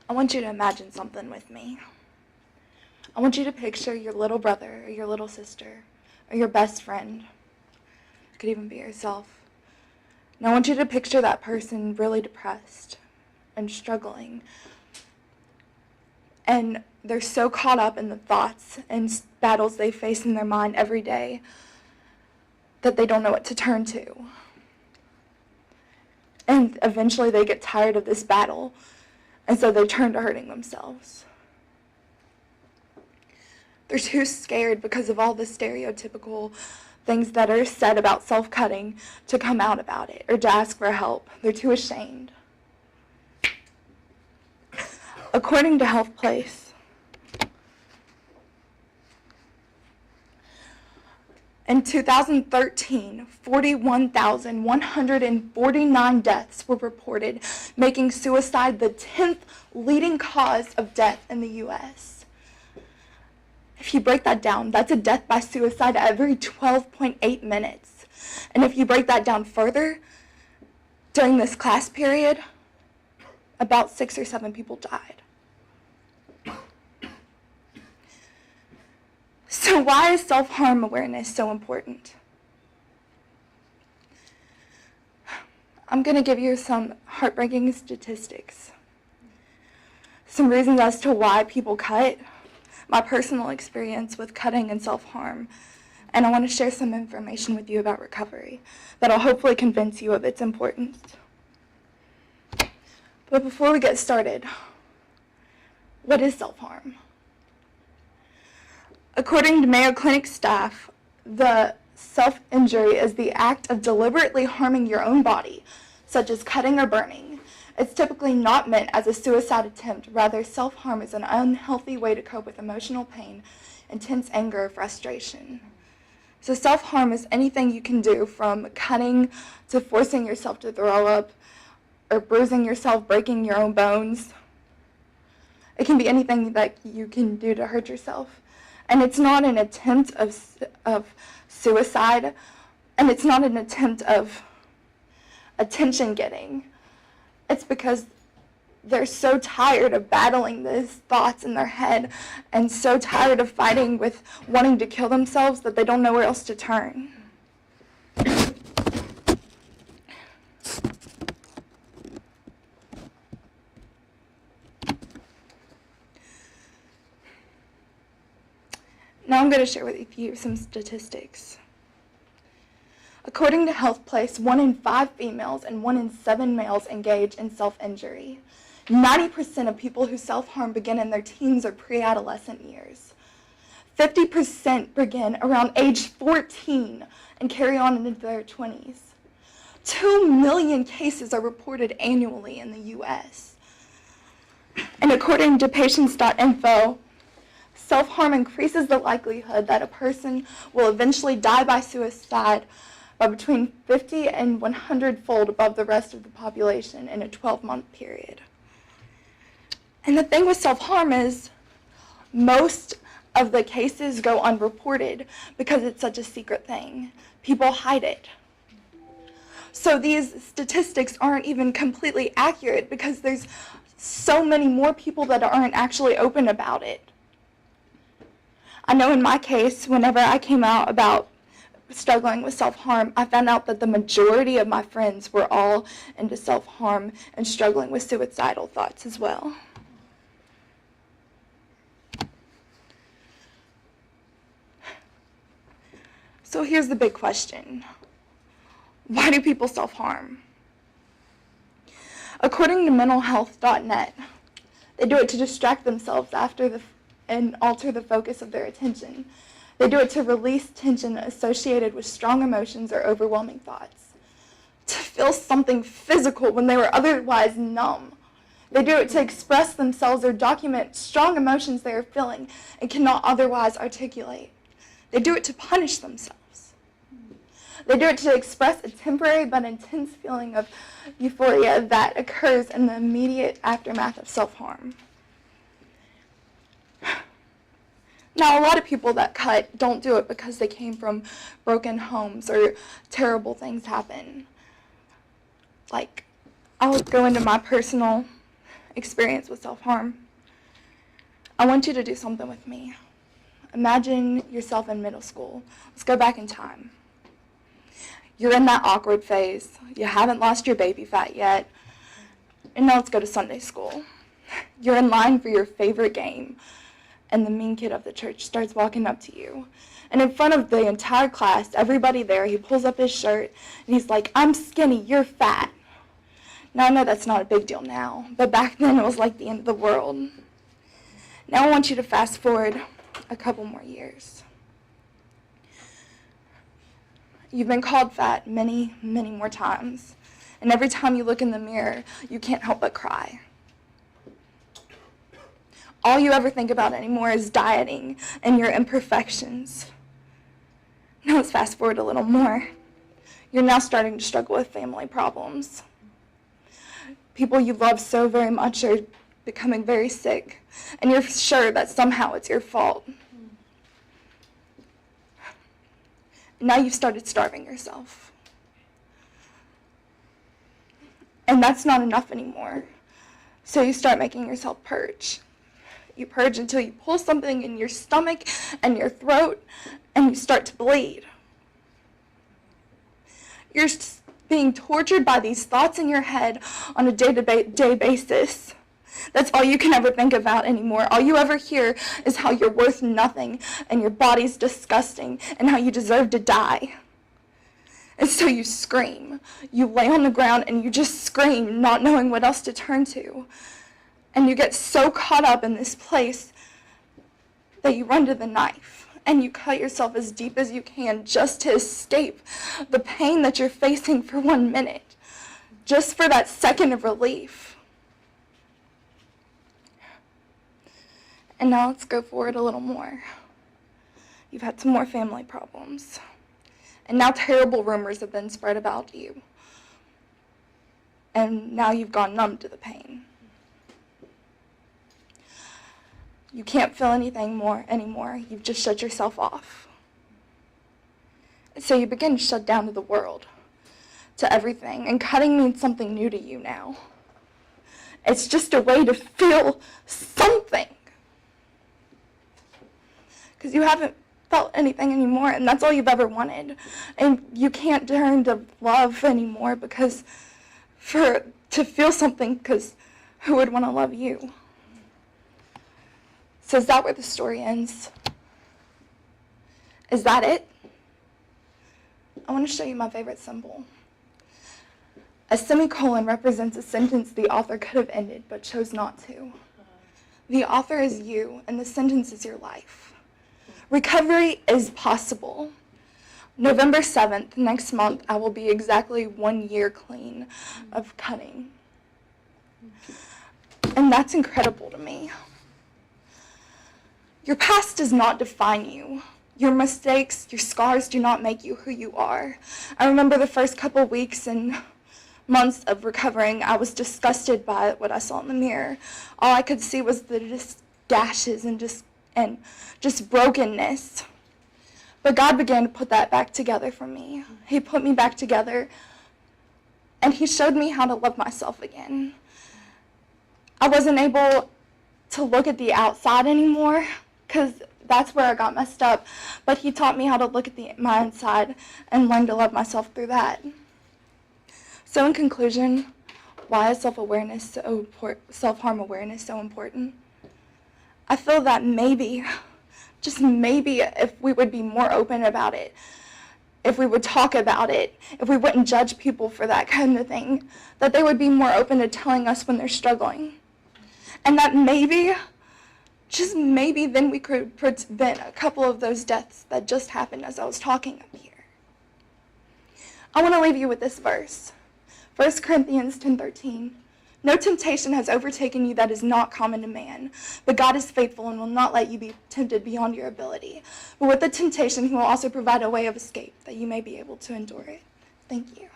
I want you to imagine something with me. I want you to picture your little brother or your little sister or your best friend. It could even be yourself. And I want you to picture that person really depressed and struggling. And they're so caught up in the thoughts and battles they face in their mind every day that they don't know what to turn to. And eventually they get tired of this battle, and so they turn to hurting themselves. They're too scared because of all the stereotypical things that are said about self-cutting to come out about it or to ask for help. They're too ashamed. According to Health Place, in 2013, 41,149 deaths were reported, making suicide the 10th leading cause of death in the U.S. If you break that down, that's a death by suicide every 12.8 minutes. And if you break that down further, during this class period, about 6 or 7 people died. So why is self-harm awareness so important? I'm going to give you some heartbreaking statistics. Some reasons as to why people cut, my personal experience with cutting and self-harm, and I want to share some information with you about recovery that'll hopefully convince you of its importance. But before we get started, what is self-harm? According to Mayo Clinic staff, the self-injury is the act of deliberately harming your own body, such as cutting or burning. It's typically not meant as a suicide attempt. Rather, self-harm is an unhealthy way to cope with emotional pain, intense anger, or frustration. So self-harm is anything you can do, from cutting to forcing yourself to throw up, or bruising yourself, breaking your own bones. It can be anything that you can do to hurt yourself. And it's not an attempt of suicide, and it's not an attempt of attention getting. It's because they're so tired of battling these thoughts in their head and so tired of fighting with wanting to kill themselves that they don't know where else to turn. Now I'm going to share with you some statistics. According to Health Place, 1 in 5 females and 1 in 7 males engage in self-injury. 90% of people who self-harm begin in their teens or pre-adolescent years. 50% begin around age 14 and carry on into their 20s. 2 million cases are reported annually in the U.S. And according to patients.info, self-harm increases the likelihood that a person will eventually die by suicide by between 50 and 100-fold above the rest of the population in a 12-month period. And the thing with self-harm is most of the cases go unreported because it's such a secret thing. People hide it. So these statistics aren't even completely accurate because there's so many more people that aren't actually open about it. I know in my case, whenever I came out about struggling with self-harm, I found out that the majority of my friends were all into self-harm and struggling with suicidal thoughts as well. So here's the big question. Why do people self-harm? According to mentalhealth.net, they do it to distract themselves and alter the focus of their attention. They do it to release tension associated with strong emotions or overwhelming thoughts. To feel something physical when they were otherwise numb. They do it to express themselves or document strong emotions they are feeling and cannot otherwise articulate. They do it to punish themselves. They do it to express a temporary but intense feeling of euphoria that occurs in the immediate aftermath of self-harm. Now, a lot of people that cut don't do it because they came from broken homes or terrible things happen. Like, I'll go into my personal experience with self-harm, I want you to do something with me. Imagine yourself in middle school. Let's go back in time. You're in that awkward phase. You haven't lost your baby fat yet. And now let's go to Sunday school. You're in line for your favorite game, and the mean kid of the church starts walking up to you. And in front of the entire class, everybody there, he pulls up his shirt, and he's like, "I'm skinny, you're fat." Now, I know that's not a big deal now, but back then it was like the end of the world. Now I want you to fast forward a couple more years. You've been called fat many, many more times. And every time you look in the mirror, you can't help but cry. All you ever think about anymore is dieting and your imperfections. Now let's fast forward a little more. You're now starting to struggle with family problems. People you love so very much are becoming very sick, and you're sure that somehow it's your fault. Now you've started starving yourself. And that's not enough anymore. So you start making yourself purge. You purge until you pull something in your stomach and your throat, and you start to bleed. You're being tortured by these thoughts in your head on a day-to-day basis. That's all you can ever think about anymore. All you ever hear is how you're worth nothing, and your body's disgusting, and how you deserve to die. And so you scream. You lay on the ground and you just scream, not knowing what else to turn to. And you get so caught up in this place that you run to the knife and you cut yourself as deep as you can just to escape the pain that you're facing for 1 minute, just for that second of relief. And now let's go forward a little more. You've had some more family problems. And now terrible rumors have been spread about you. And now you've gone numb to the pain. You can't feel anything anymore. You've just shut yourself off. So you begin to shut down to the world, to everything. And cutting means something new to you now. It's just a way to feel something. Because you haven't felt anything anymore, and that's all you've ever wanted. And you can't turn to love anymore to feel something, because who would want to love you? So is that where the story ends? Is that it? I want to show you my favorite symbol. A semicolon represents a sentence the author could have ended but chose not to. The author is you, and the sentence is your life. Recovery is possible. November 7th, next month, I will be exactly 1 year clean of cutting. And that's incredible to me. Your past does not define you. Your mistakes, your scars do not make you who you are. I remember the first couple weeks and months of recovering, I was disgusted by what I saw in the mirror. All I could see was the gashes and just brokenness. But God began to put that back together for me. He put me back together, and He showed me how to love myself again. I wasn't able to look at the outside anymore, because that's where I got messed up. But He taught me how to look at my inside and learn to love myself through that. So in conclusion, why is self-harm awareness so important? I feel that maybe, just maybe, if we would be more open about it, if we would talk about it, if we wouldn't judge people for that kind of thing, that they would be more open to telling us when they're struggling. And that maybe, just maybe, then we could prevent a couple of those deaths that just happened as I was talking up here. I want to leave you with this verse, 1 Corinthians 10:13. No temptation has overtaken you that is not common to man, but God is faithful and will not let you be tempted beyond your ability. But with the temptation, He will also provide a way of escape that you may be able to endure it. Thank you.